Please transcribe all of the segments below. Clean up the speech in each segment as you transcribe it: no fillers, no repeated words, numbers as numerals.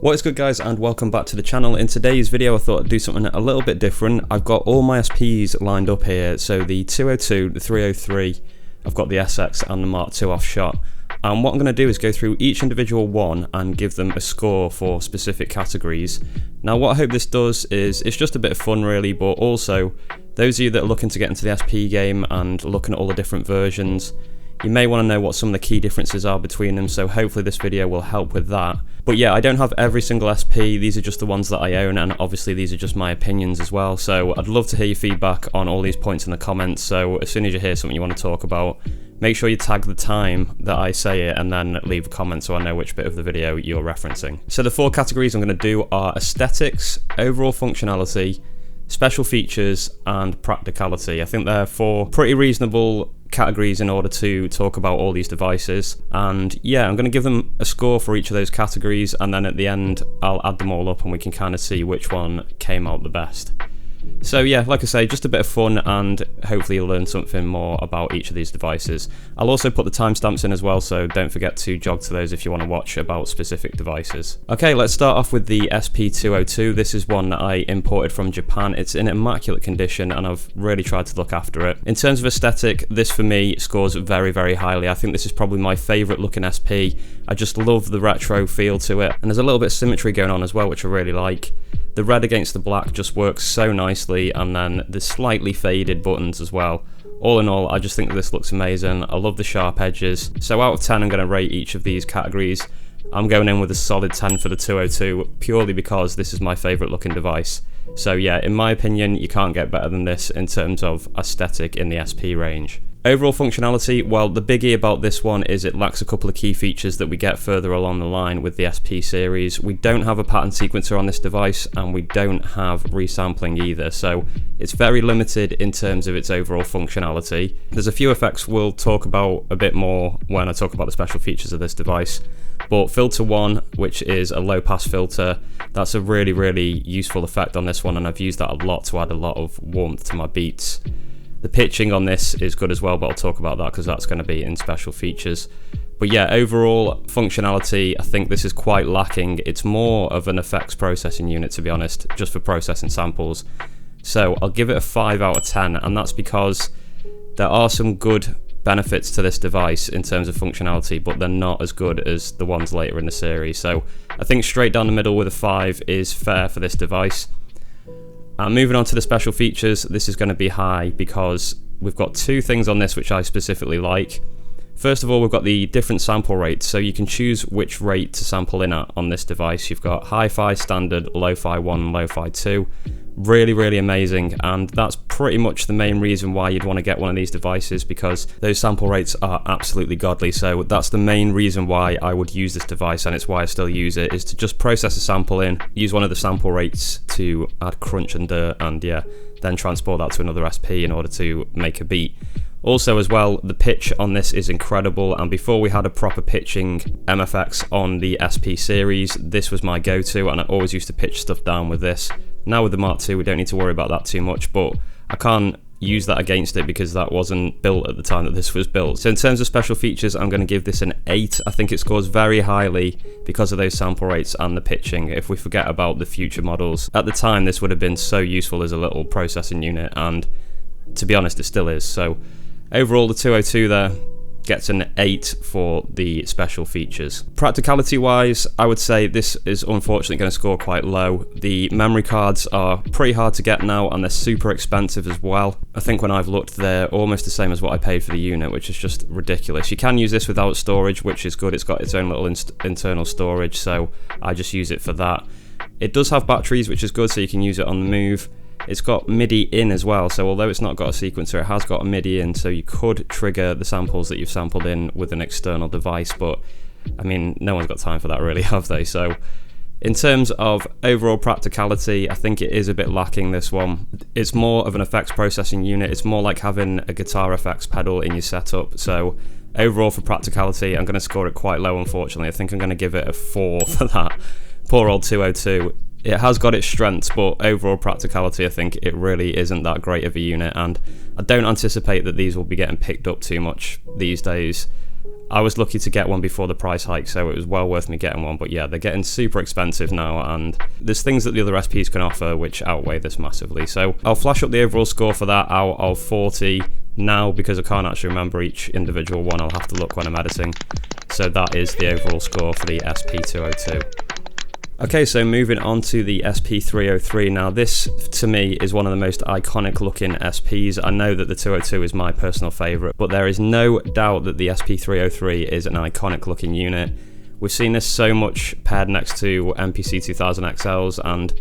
What is good, guys, and welcome back to the channel. In today's video I thought I'd do something a little bit different. I've got all my SPs lined up here, so the 202, the 303, I've got the SX and the Mark II off-shot. And what I'm going to do is go through each individual one and give them a score for specific categories. Now what I hope this does is, it's just a bit of fun really, but also those of you that are looking to get into the SP game and looking at all the different versions, you may want to know what some of the key differences are between them, so hopefully this video will help with that. But yeah, I don't have every single SP, these are just the ones that I own, and obviously these are just my opinions as well, so I'd love to hear your feedback on all these points in the comments. So as soon as you hear something you want to talk about, make sure you tag the time that I say it and then leave a comment so I know which bit of the video you're referencing. So the four categories I'm going to do are aesthetics, overall functionality, special features, and practicality. I think they're four pretty reasonable categories in order to talk about all these devices, and yeah, I'm going to give them a score for each of those categories, and then at the end I'll add them all up and we can kind of see which one came out the best. So yeah, like I say, just a bit of fun, and hopefully you'll learn something more about each of these devices. I'll also put the timestamps in as well, so don't forget to jog to those if you want to watch about specific devices. Okay, let's start off with the SP202. This is one that I imported from Japan. It's in immaculate condition and I've really tried to look after it. In terms of aesthetic, this for me scores very, very highly. I think this is probably my favourite looking SP. I just love the retro feel to it, and there's a little bit of symmetry going on as well, which I really like. The red against the black just works so nicely, and then the slightly faded buttons as well. All in all, I just think this looks amazing. I love the sharp edges. So out of 10, I'm going to rate each of these categories. I'm going in with a solid 10 for the 202, purely because this is my favourite looking device. So yeah, in my opinion, you can't get better than this in terms of aesthetic in the SP range. Overall functionality, well, the biggie about this one is it lacks a couple of key features that we get further along the line with the SP series. We don't have a pattern sequencer on this device, and we don't have resampling either, so it's very limited in terms of its overall functionality. There's a few effects we'll talk about a bit more when I talk about the special features of this device, but filter 1, which is a low pass filter, that's a really, really useful effect on this one, and I've used that a lot to add a lot of warmth to my beats. The pitching on this is good as well, but I'll talk about that because that's going to be in special features. But yeah, overall functionality, I think this is quite lacking. It's more of an effects processing unit, to be honest, just for processing samples. So I'll give it a 5 out of 10, and that's because there are some good benefits to this device in terms of functionality, but they're not as good as the ones later in the series. So I think straight down the middle with a 5 is fair for this device. And moving on to the special features, this is going to be high because we've got two things on this which I specifically like. First of all, we've got the different sample rates, so you can choose which rate to sample in at on this device. You've got hi-fi, standard, lo-fi 1 and lo-fi 2. Really, really amazing, and that's pretty much the main reason why you'd want to get one of these devices, because those sample rates are absolutely godly. So that's the main reason why I would use this device, and it's why I still use it, is to just process a sample in, use one of the sample rates to add crunch and dirt, and yeah, then transport that to another SP in order to make a beat. Also as well, the pitch on this is incredible, and before we had a proper pitching MFX on the SP series, this was my go-to, and I always used to pitch stuff down with this. Now with the Mark II, we don't need to worry about that too much, but I can't use that against it because that wasn't built at the time that this was built. So in terms of special features, I'm going to give this an 8. I think it scores very highly because of those sample rates and the pitching. If we forget about the future models, at the time this would have been so useful as a little processing unit, and to be honest, it still is. So overall, the 202 there gets an 8 for the special features. Practicality wise, I would say this is unfortunately going to score quite low. The memory cards are pretty hard to get now, and they're super expensive as well. I think when I've looked, they're almost the same as what I paid for the unit, which is just ridiculous. You can use this without storage, which is good. It's got its own little internal storage, so I just use it for that. It does have batteries, which is good, so you can use it on the move. It's got MIDI in as well, so although it's not got a sequencer, it has got a MIDI in, so you could trigger the samples that you've sampled in with an external device, but I mean, no one's got time for that really, have they? So in terms of overall practicality, I think it is a bit lacking, this one. It's more of an effects processing unit. It's more like having a guitar effects pedal in your setup, so overall for practicality, I'm going to score it quite low, unfortunately. I think I'm going to give it a 4 for that. Poor old 202. It has got its strengths, but overall practicality, I think it really isn't that great of a unit, and I don't anticipate that these will be getting picked up too much these days. I was lucky to get one before the price hike, so it was well worth me getting one. But yeah, they're getting super expensive now, and there's things that the other SPs can offer which outweigh this massively. So I'll flash up the overall score for that out of 40 now, because I can't actually remember each individual one. I'll have to look when I'm editing. So that is the overall score for the SP202. Okay, so moving on to the SP303. Now this, to me, is one of the most iconic looking SPs. I know that the 202 is my personal favourite, but there is no doubt that the SP303 is an iconic looking unit. We've seen this so much paired next to MPC 2000 XLs, and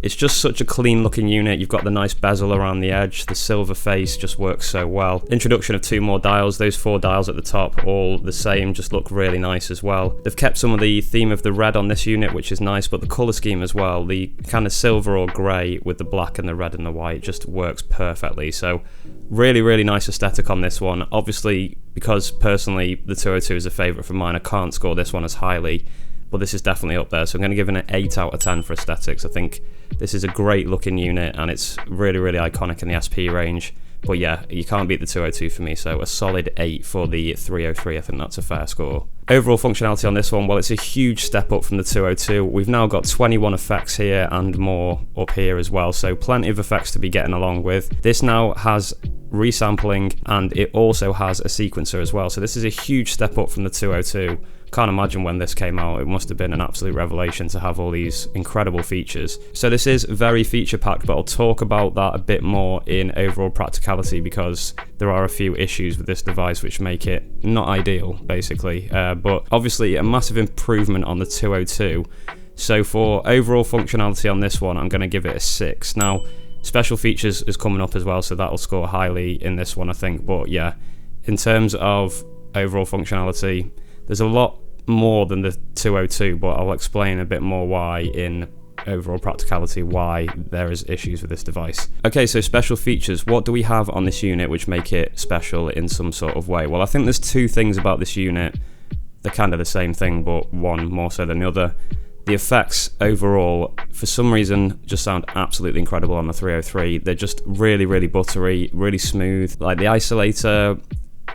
it's just such a clean looking unit. You've got the nice bezel around the edge, the silver face just works so well. Introduction of 2 more dials, those 4 dials at the top, all the same, just look really nice as well. They've kept some of the theme of the red on this unit, which is nice, but the colour scheme as well, the kind of silver or grey with the black and the red and the white just works perfectly. So really, really nice aesthetic on this one. Obviously, because personally the 202 is a favourite for mine, I can't score this one as highly, but this is definitely up there, so I'm going to give it an 8 out of 10 for aesthetics. I think this is a great looking unit, and it's really, really iconic in the SP range. But yeah, you can't beat the 202 for me, so a solid 8 for the 303. I think that's a fair score. Overall functionality on this one, well, it's a huge step up from the 202. We've now got 21 effects here and more up here as well, so plenty of effects to be getting along with. This now has resampling, and it also has a sequencer as well, so this is a huge step up from the 202. Can't imagine when this came out, it must have been an absolute revelation to have all these incredible features. So this is very feature packed, but I'll talk about that a bit more in overall practicality, because there are a few issues with this device which make it not ideal, basically. But obviously a massive improvement on the 202. So for overall functionality on this one, I'm going to give it a 6. Now, special features is coming up as well, so that'll score highly in this one, I think. But yeah, in terms of overall functionality, there's a lot more than the 202, but I'll explain a bit more why in overall practicality, why there is issues with this device. Okay, so special features. What do we have on this unit which make it special in some sort of way? Well, I think there's 2 things about this unit. They're kind of the same thing, but one more so than the other. The effects overall, for some reason, just sound absolutely incredible on the 303. They're just really, really buttery, really smooth. Like the isolator,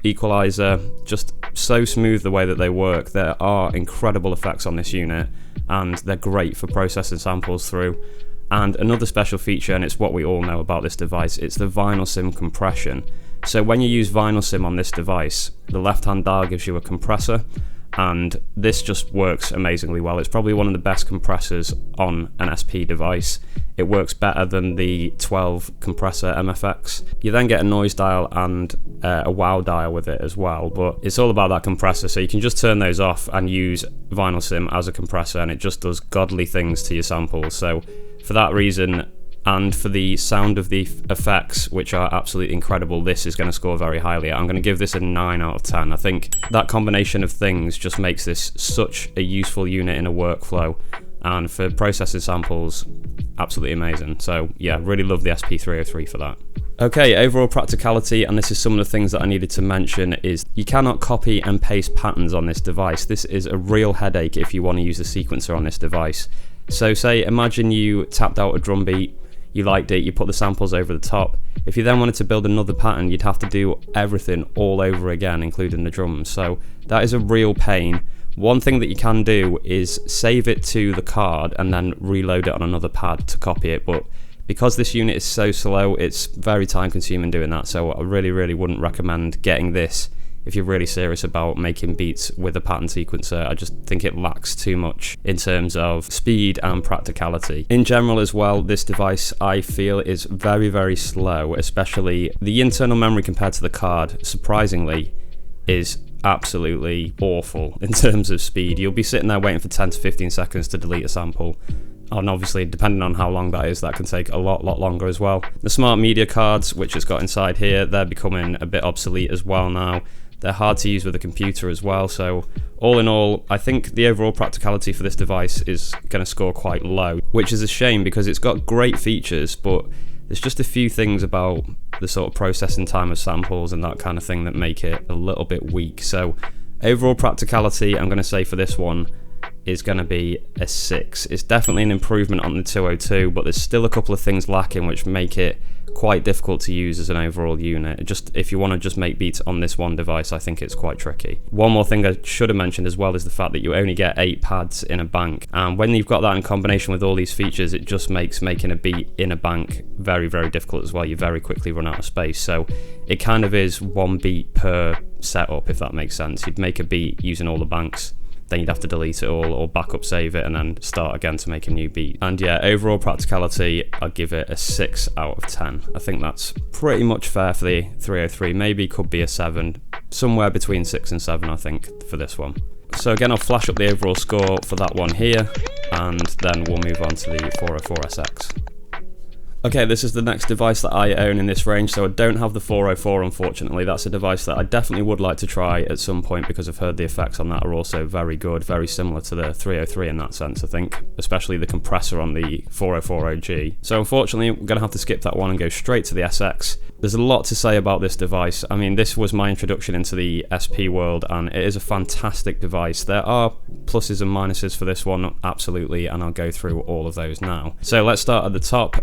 equalizer, just so smooth the way that they work. There are incredible effects on this unit, and they're great for processing samples through. And another special feature, and it's what we all know about this device, it's the vinyl sim compression. So when you use vinyl sim on this device, the left hand dial gives you a compressor, and this just works amazingly well. It's probably one of the best compressors on an SP device. It works better than the 12 compressor MFX. You then get a noise dial and a wow dial with it as well, but it's all about that compressor, so you can just turn those off and use vinyl sim as a compressor, and it just does godly things to your samples. So for that reason, and for the sound of the effects, which are absolutely incredible, this is going to score very highly. I'm going to give this a 9 out of 10. I think that combination of things just makes this such a useful unit in a workflow, and for processing samples, absolutely amazing. So yeah, really love the SP303 for that. Okay, overall practicality, and this is some of the things that I needed to mention, is you cannot copy and paste patterns on this device. This is a real headache if you want to use a sequencer on this device. So say, imagine you tapped out a drum beat, you liked it, you put the samples over the top. If you then wanted to build another pattern, you'd have to do everything all over again, including the drums. So that is a real pain. One thing that you can do is save it to the card and then reload it on another pad to copy it, but because this unit is so slow, it's very time consuming doing that, so I really, really wouldn't recommend getting this if you're really serious about making beats with a pattern sequencer. I just think it lacks too much in terms of speed and practicality. In general as well, this device I feel is very, very slow, especially the internal memory compared to the card, surprisingly, is absolutely awful in terms of speed. You'll be sitting there waiting for 10 to 15 seconds to delete a sample, and obviously depending on how long that is, that can take a lot longer as well. The smart media cards, which it's got inside here, they're becoming a bit obsolete as well now. They're hard to use with a computer as well, so all in all, I think the overall practicality for this device is going to score quite low, which is a shame because it's got great features, but there's just a few things about the sort of processing time of samples and that kind of thing that make it a little bit weak. So overall practicality, I'm going to say for this one, is going to be a 6. It's definitely an improvement on the 202, but there's still a couple of things lacking which make it quite difficult to use as an overall unit. Just if you want to just make beats on this one device, I think it's quite tricky. One more thing I should have mentioned as well is the fact that you only get 8 pads in a bank, and when you've got that in combination with all these features, it just makes making a beat in a bank very, very difficult as well. You very quickly run out of space, so it kind of is 1 beat per setup, if that makes sense. You'd make a beat using all the banks, then you'd have to delete it all or backup save it and then start again to make a new beat. And yeah, overall practicality, I'd give it a 6 out of 10. I think that's pretty much fair for the 303. Maybe could be a 7, somewhere between 6 and 7, I think, for this one. So again, I'll flash up the overall score for that one here, and then we'll move on to the 404SX. Okay, this is the next device that I own in this range, so I don't have the 404 unfortunately. That's a device that I definitely would like to try at some point because I've heard the effects on that are also very good, very similar to the 303 in that sense, I think, especially the compressor on the 404 OG. So unfortunately, we're going to have to skip that one and go straight to the SX. There's a lot to say about this device. I mean, this was my introduction into the SP world, and it is a fantastic device. There are pluses and minuses for this one, absolutely, and I'll go through all of those now. So let's start at the top.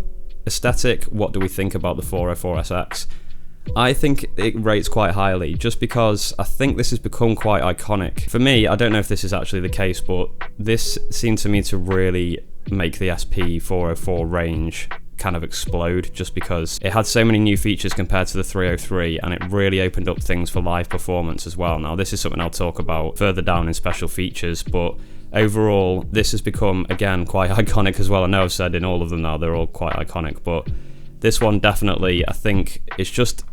Aesthetic, what do we think about the 404SX? I think it rates quite highly, just because I think this has become quite iconic. For me, I don't know if this is actually the case, but this seemed to me to really make the SP 404 range kind of explode, just because it had so many new features compared to the 303, and it really opened up things for live performance as well. Now, this is something I'll talk about further down in special features, but overall, this has become, again, quite iconic as well. I know I've said in all of them now, they're all quite iconic, but this one definitely, I think, it's just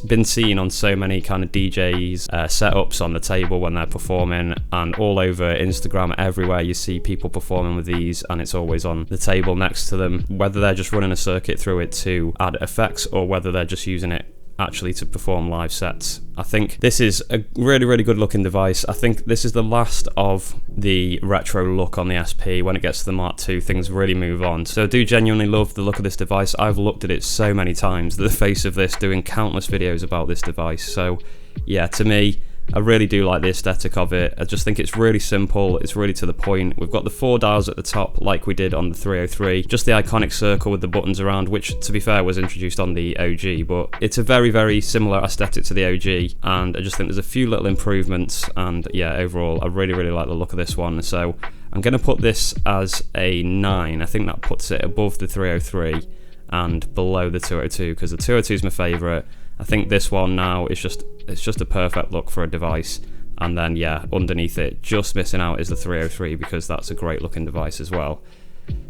been seen on so many kind of DJs setups on the table when they're performing, and all over Instagram, everywhere you see people performing with these, and it's always on the table next to them, whether they're just running a circuit through it to add effects or whether they're just using it actually to perform live sets. I think this is a really, really good looking device. I think this is the last of the retro look on the SP. When it gets to the Mark II, things really move on. So I do genuinely love the look of this device. I've looked at it so many times, the face of this, doing countless videos about this device. So yeah, to me, I really do like the aesthetic of it. I just think it's really simple, it's really to the point. We've got the 4 dials at the top like we did on the 303, just the iconic circle with the buttons around, which to be fair was introduced on the OG, but it's a very, very similar aesthetic to the OG, and I just think there's a few little improvements, and yeah, overall I really, really like the look of this one. So I'm going to put this as a 9. I think that puts it above the 303 and below the 202, because the 202 is my favourite. I think this one now is it's just a perfect look for a device, and then yeah, underneath it, just missing out is the 303, because that's a great looking device as well.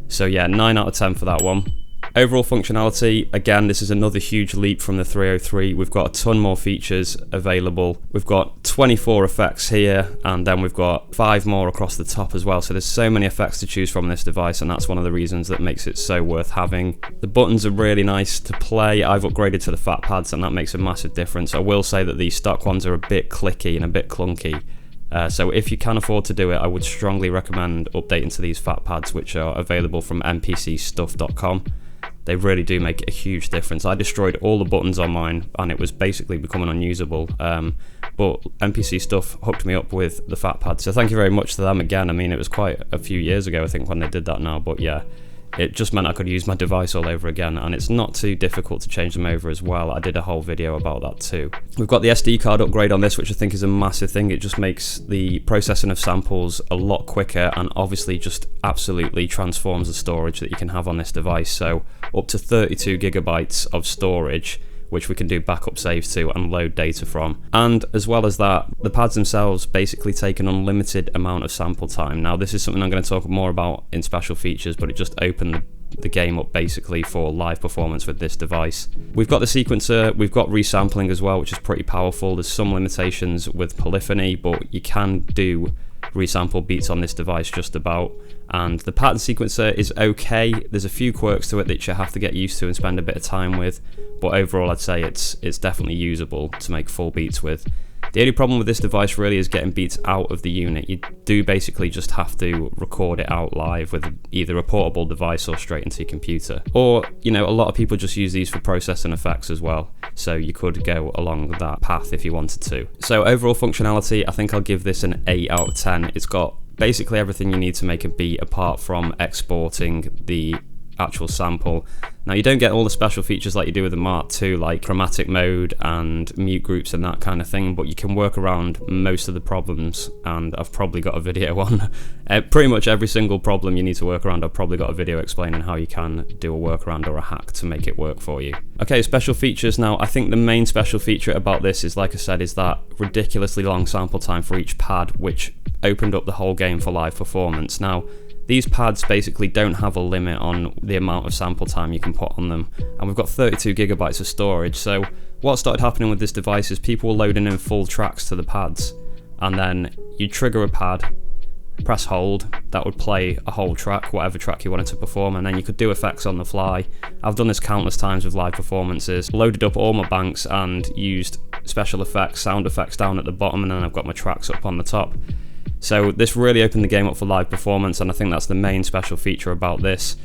So yeah, 9 out of 10 for that one. Overall functionality, again, this is another huge leap from the 303. We've got a ton more features available. We've got 24 effects here, and then we've got 5 more across the top as well. So there's so many effects to choose from this device, and that's one of the reasons that makes it so worth having. The buttons are really nice to play. I've upgraded to the fat pads, and that makes a massive difference. I will say that the stock ones are a bit clicky and a bit clunky. So if you can afford to do it, I would strongly recommend updating to these fat pads, which are available from npcstuff.com. They really do make a huge difference. I destroyed all the buttons on mine, and it was basically becoming unusable. But NPC Stuff hooked me up with the fat pad, so thank you very much to them again. I mean, it was quite a few years ago, I think, when they did that now, but yeah, it just meant I could use my device all over again, and it's not too difficult to change them over as well. I did a whole video about that too. We've got the SD card upgrade on this, which I think is a massive thing. It just makes the processing of samples a lot quicker, and obviously just absolutely transforms the storage that you can have on this device. So up to 32 gigabytes of storage, which we can do backup saves to and load data from. And as well as that, the pads themselves basically take an unlimited amount of sample time. Now, this is something I'm going to talk more about in special features, but it just opened the game up basically for live performance with this device. We've got the sequencer, we've got resampling as well, which is pretty powerful. There's some limitations with polyphony, but you can do resample beats on this device just about. And the pattern sequencer is okay. There's a few quirks to it that you have to get used to and spend a bit of time with, but overall I'd say it's definitely usable to make full beats with. The only problem with this device really is getting beats out of the unit. You do basically just have to record it out live with either a portable device or straight into your computer. Or, you know, a lot of people just use these for processing effects as well, so you could go along that path if you wanted to. So overall functionality, I think I'll give this an 8 out of 10. It's got basically everything you need to make a beat apart from exporting the actual sample. Now you don't get all the special features like you do with the Mark II, like chromatic mode and mute groups and that kind of thing, but you can work around most of the problems, and I've probably got a video on pretty much every single problem you need to work around. I've probably got a video explaining how you can do a workaround or a hack to make it work for you. Okay, special features. Now I think the main special feature about this is, like I said, is that ridiculously long sample time for each pad, which opened up the whole game for live performance. Now these pads basically don't have a limit on the amount of sample time you can put on them, and we've got 32 gigabytes of storage. So what started happening with this device is people were loading in full tracks to the pads, and then you trigger a pad, press hold, that would play a whole track, whatever track you wanted to perform, and then you could do effects on the fly. I've done this countless times with live performances, loaded up all my banks and used special effects, sound effects down at the bottom, and then I've got my tracks up on the top. So this really opened the game up for live performance, and I think that's the main special feature about this.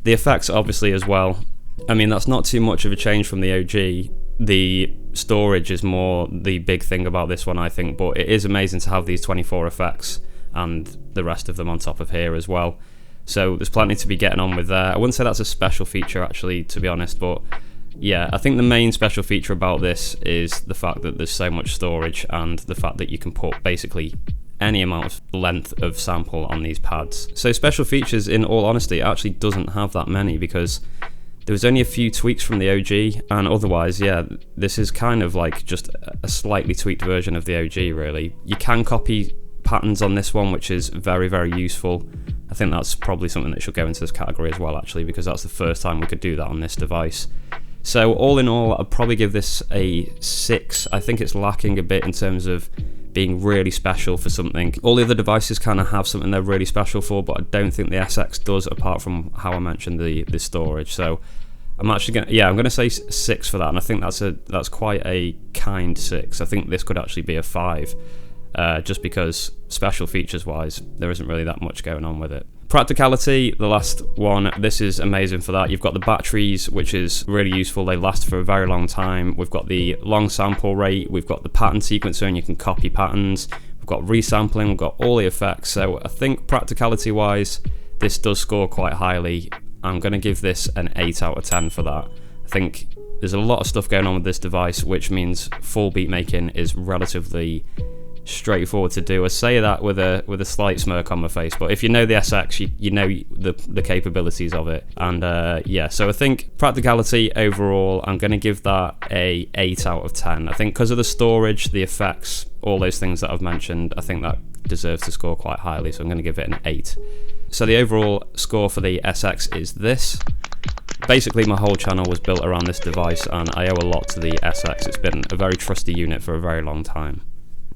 The effects obviously as well, I mean that's not too much of a change from the OG. The storage is more the big thing about this one, I think, but it is amazing to have these 24 effects and the rest of them on top of here as well. So there's plenty to be getting on with there. I wouldn't say that's a special feature actually, to be honest, but yeah, I think the main special feature about this is the fact that there's so much storage and the fact that you can put basically any amount of length of sample on these pads. So special features, in all honesty, actually doesn't have that many, because there was only a few tweaks from the OG, and otherwise, yeah, this is kind of like just a slightly tweaked version of the OG, really. You can copy patterns on this one, which is very, very useful. I think that's probably something that should go into this category as well, actually, because that's the first time we could do that on this device. So all in all, I'd probably give this a 6. I think it's lacking a bit in terms of being really special for something. All the other devices kind of have something they're really special for, but I don't think the SX does, apart from how I mentioned the storage. So I'm actually I'm gonna say 6 for that, and I think that's quite a kind 6. I think this could actually be a 5, just because special features wise there isn't really that much going on with it. Practicality, the last one, this is amazing for that. You've got the batteries, which is really useful. They last for a very long time. We've got the long sample rate, we've got the pattern sequencer, and you can copy patterns. We've got resampling, we've got all the effects. So I think practicality wise, this does score quite highly. I'm going to give this an 8 out of 10 for that. I think there's a lot of stuff going on with this device, which means full beat making is relatively straightforward to do. I say that with a slight smirk on my face, but if you know the SX, you know the capabilities of it. And yeah, so I think practicality overall, I'm going to give that a 8 out of 10. I think because of the storage, the effects, all those things that I've mentioned, I think that deserves to score quite highly, so I'm going to give it an 8. So the overall score for the SX is this. Basically my whole channel was built around this device, and I owe a lot to the SX. It's been a very trusty unit for a very long time.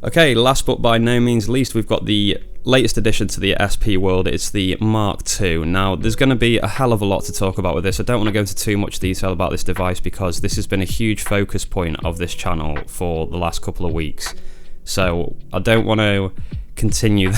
Okay, last but by no means least, we've got the latest addition to the SP world. It's the Mark II. Now, there's going to be a hell of a lot to talk about with this. I don't want to go into too much detail about this device because this has been a huge focus point of this channel for the last couple of weeks. So I don't want to continue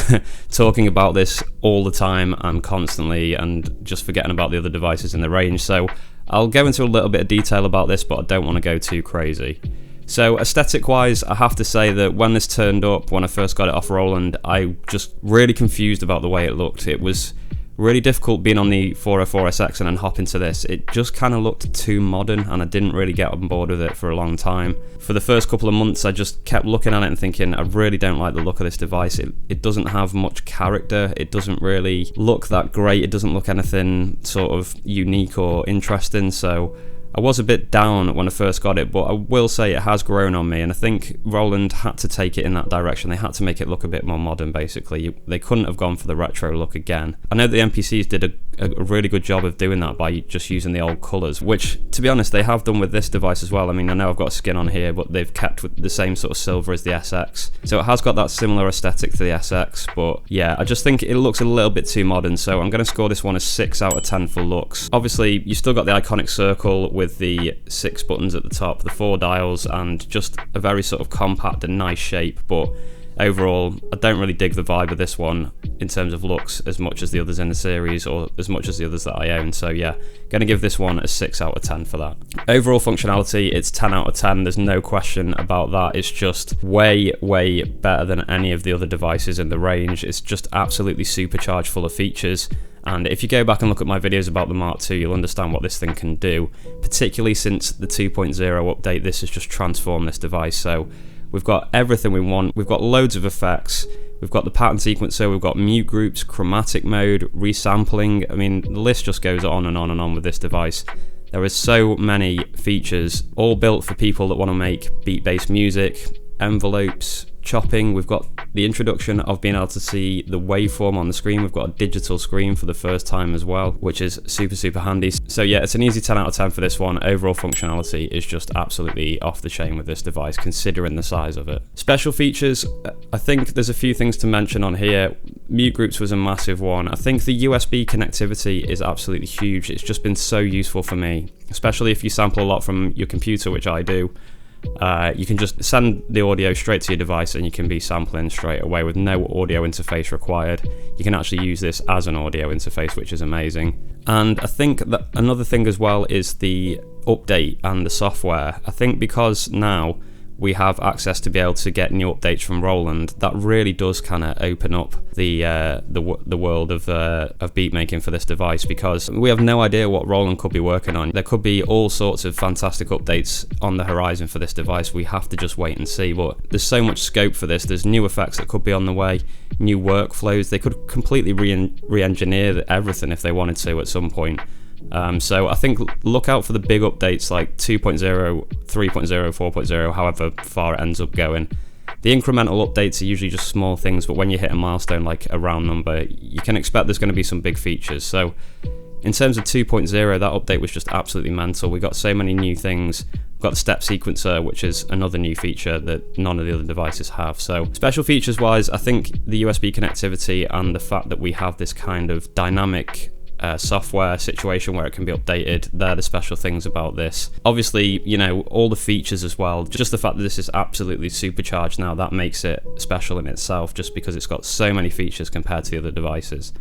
talking about this all the time and constantly and just forgetting about the other devices in the range. So I'll go into a little bit of detail about this, but I don't want to go too crazy. So aesthetic wise, I have to say that when this turned up, when I first got it off Roland, I just really confused about the way it looked. It was really difficult being on the 404SX and then hop into this. It just kind of looked too modern, and I didn't really get on board with it for a long time. For the first couple of months, I just kept looking at it and thinking, I really don't like the look of this device. It doesn't have much character. It doesn't really look that great. It doesn't look anything sort of unique or interesting. So I was a bit down when I first got it, but I will say it has grown on me, and I think Roland had to take it in that direction. They had to make it look a bit more modern, basically. They couldn't have gone for the retro look again. I know the NPCs did a really good job of doing that by just using the old colours, which, to be honest, they have done with this device as well. I mean, I know I've got a skin on here, but they've kept with the same sort of silver as the SX. So it has got that similar aesthetic to the SX, but yeah, I just think it looks a little bit too modern, so I'm going to score this one a 6 out of 10 for looks. Obviously, you still got the iconic circle with the 6 buttons at the top, the 4 dials, and just a very sort of compact and nice shape, but overall, I don't really dig the vibe of this one in terms of looks as much as the others in the series, or as much as the others that I own. So yeah, gonna give this one a 6 out of 10 for that. Overall functionality, it's 10 out of 10. There's no question about that. It's just way better than any of the other devices in the range. It's just absolutely supercharged, full of features. And if you go back and look at my videos about the Mark II, you'll understand what this thing can do, particularly since the 2.0 update. This has just transformed this device. So we've got everything we want. We've got loads of effects. We've got the pattern sequencer, we've got mute groups, chromatic mode, resampling. I mean, the list just goes on and on and on with this device. There are so many features, all built for people that want to make beat-based music, envelopes, chopping. We've got the introduction of being able to see the waveform on the screen. We've got a digital screen for the first time as well, which is super handy. So yeah, it's an easy 10 out of 10 for this one. Overall functionality is just absolutely off the chain with this device, considering the size of it. Special features, I think there's a few things to mention on here. Mute groups was a massive one. I think the USB connectivity is absolutely huge. It's just been so useful for me, especially if you sample a lot from your computer, which I do. You can just send the audio straight to your device and you can be sampling straight away with no audio interface required. You can actually use this as an audio interface, which is amazing. And I think that another thing as well is the update and the software. I think because now we have access to be able to get new updates from Roland, that really does kind of open up the world of beat making for this device, because we have no idea what Roland could be working on. There could be all sorts of fantastic updates on the horizon for this device. We have to just wait and see, but there's so much scope for this. There's new effects that could be on the way, new workflows. They could completely re-engineer everything if they wanted to at some point. So I think look out for the big updates like 2.0, 3.0, 4.0, however far it ends up going. The incremental updates are usually just small things, but when you hit a milestone like a round number, you can expect there's going to be some big features. So in terms of 2.0, that update was just absolutely mental. We got so many new things. We've got the step sequencer, which is another new feature that none of the other devices have. So special features wise, I think the USB connectivity and the fact that we have this kind of dynamic software situation where it can be updated, they're the special things about this. Obviously, you know, all the features as well, just the fact that this is absolutely supercharged now, that makes it special in itself, just because it's got so many features compared to the other devices.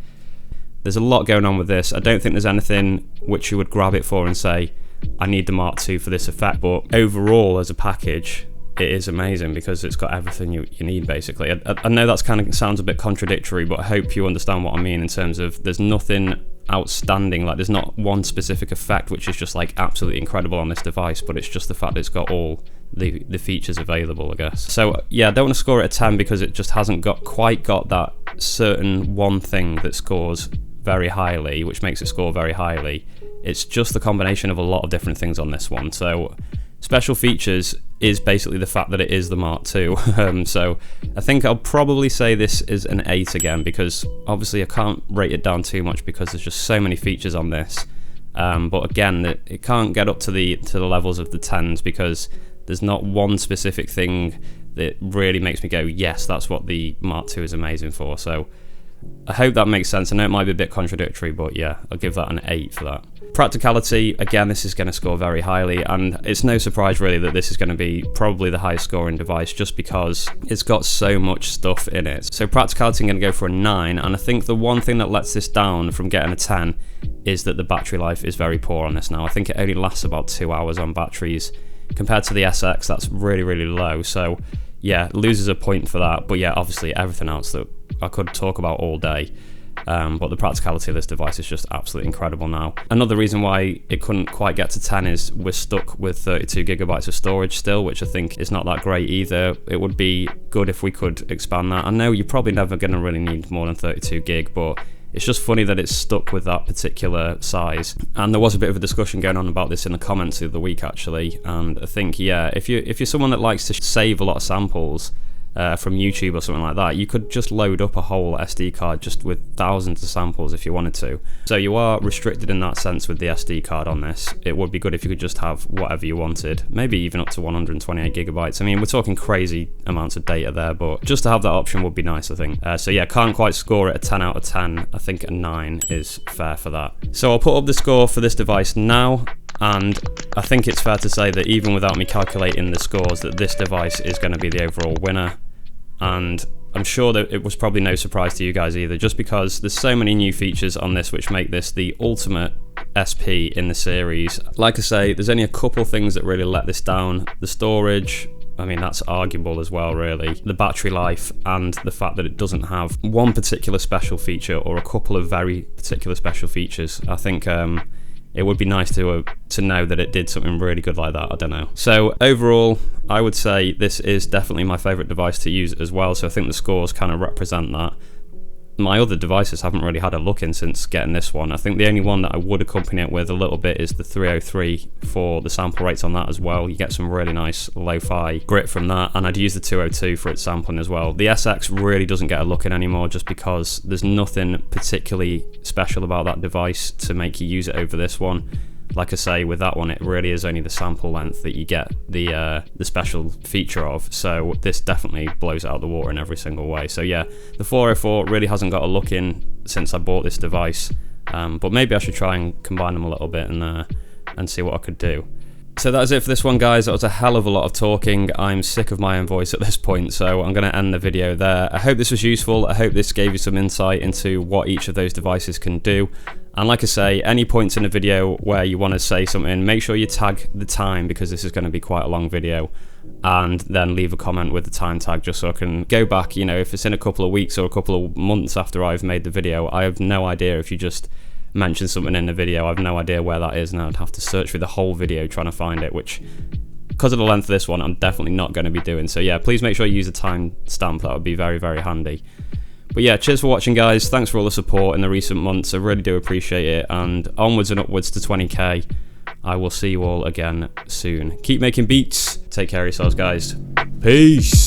There's a lot going on with this. I don't think there's anything which you would grab it for and say, I need the Mark II for this effect, but overall as a package, it is amazing because it's got everything you need, basically. I know that's kind of sounds a bit contradictory, but I hope you understand what I mean in terms of there's nothing outstanding, like there's not one specific effect which is just like absolutely incredible on this device, but it's just the fact that it's got all the features available, I guess. So yeah, I don't want to score it a 10 because it just hasn't quite got that certain one thing that scores very highly, which makes it score very highly. It's just the combination of a lot of different things on this one. So special features is basically the fact that it is the Mark II. So I think I'll probably say this is an 8 again, because obviously I can't rate it down too much because there's just so many features on this. But again, it can't get up to the levels of the 10s because there's not one specific thing that really makes me go, yes, that's what the Mark II is amazing for. So I hope that makes sense. I know it might be a bit contradictory, but yeah, I'll give that an 8 for that. Practicality, again, this is going to score very highly, and it's no surprise really that this is going to be probably the highest scoring device just because it's got so much stuff in it. So practicality, I'm going to go for a 9, and I think the one thing that lets this down from getting a 10 is that the battery life is very poor on this now. I think it only lasts about 2 hours on batteries. Compared to the SX, that's really low, so yeah, loses a point for that. But yeah, obviously everything else that I could talk about all day. But the practicality of this device is just absolutely incredible now. Another reason why it couldn't quite get to 10 is we're stuck with 32 gigabytes of storage still, which I think is not that great either. It would be good if we could expand that. I know you're probably never going to really need more than 32 gig, but it's just funny that it's stuck with that particular size. And there was a bit of a discussion going on about this in the comments the other week, actually. And I think, yeah, if you're someone that likes to save a lot of samples from YouTube or something like that, you could just load up a whole SD card just with thousands of samples if you wanted to. So you are restricted in that sense with the SD card on this. It would be good if you could just have whatever you wanted, maybe even up to 128 gigabytes. I mean, we're talking crazy amounts of data there, but just to have that option would be nice, I think. So yeah, can't quite score it a 10 out of 10. I think a 9 is fair for that. So I'll put up the score for this device now. And I think it's fair to say that even without me calculating the scores, that this device is going to be the overall winner. and I'm sure that it was probably no surprise to you guys either, just because there's so many new features on this which make this the ultimate SP in the series. Like I say, there's only a couple things that really let this down. The storage, I mean, that's arguable as well, really. The battery life, and the fact that it doesn't have one particular special feature or a couple of very particular special features. I think it would be nice to know that it did something really good like that. I don't know. So overall, I would say this is definitely my favourite device to use as well. So I think the scores kind of represent that. My other devices haven't really had a look in since getting this one. I think the only one that I would accompany it with a little bit is the 303 for the sample rates on that as well. You get some really nice lo-fi grit from that, and I'd use the 202 for its sampling as well. The SX really doesn't get a look in anymore, just because there's nothing particularly special about that device to make you use it over this one. Like I say, with that one, it really is only the sample length that you get the special feature of, so this definitely blows it out the water in every single way. So yeah, the 404 really hasn't got a look in since I bought this device, but maybe I should try and combine them a little bit and see what I could do. So that is it for this one, guys. That was a hell of a lot of talking. I'm sick of my own voice at this point, so I'm going to end the video there. I hope this was useful. I hope this gave you some insight into what each of those devices can do. And like I say, any points in the video where you want to say something, make sure you tag the time, because this is going to be quite a long video, and then leave a comment with the time tag, just so I can go back. You know, if it's in a couple of weeks or a couple of months after I've made the video, I have no idea. If you just mention something in the video, I have no idea where that is, and I'd have to search through the whole video trying to find it, which, because of the length of this one, I'm definitely not going to be doing. So yeah, please make sure you use a time stamp. That would be very, very handy. But yeah, cheers for watching, guys. Thanks for all the support in the recent months. I really do appreciate it, and onwards and upwards to 20k. I will see you all again soon. Keep making beats. Take care of yourselves, guys. Peace.